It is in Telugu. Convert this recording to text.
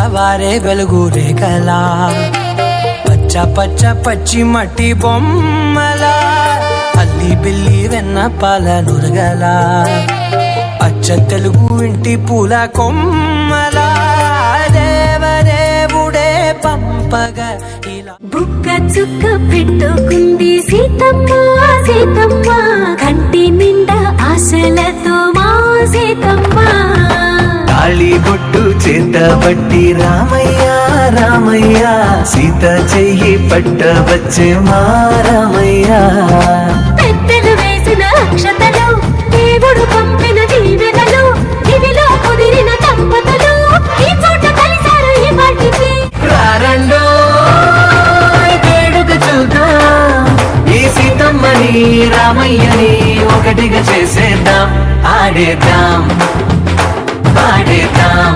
తెల్లవారే వెలుగు రేఖలా పచ్చ పచ్చ పచ్చి మట్టి బొమ్మలా అల్లి బిల్లి వెన్న పాల నురగలా అచ్చ తెలుగు ఇంటి పూల కొమ్మలా దేవదేవుడే పంపగా ఇలా బుక్క చుక్క పెట్టుకుంది సీతమ్మ సీతమ్మ కంటి నిండా ఆశలతో మా సీతమ్మ తాళి బొట్టు చేతబట్టి రామయ్య రామయ్య సీత చెయ్యి పట్టవచ్చే మా రామయ్య పెద్దలు వేసిన అక్షతలు దేవుడు పంపిన దీవెనలు ఇవిలో కుదిరిన దంపతులు ఈ చోట కలిసారు ఈ వాటికి రారండో వేడుక చూద్దాం ఈ సీతమ్మని రామయ్యని ఒకటిగా చేసేద్దాం ఆడేద్దాం పాడేద్దాం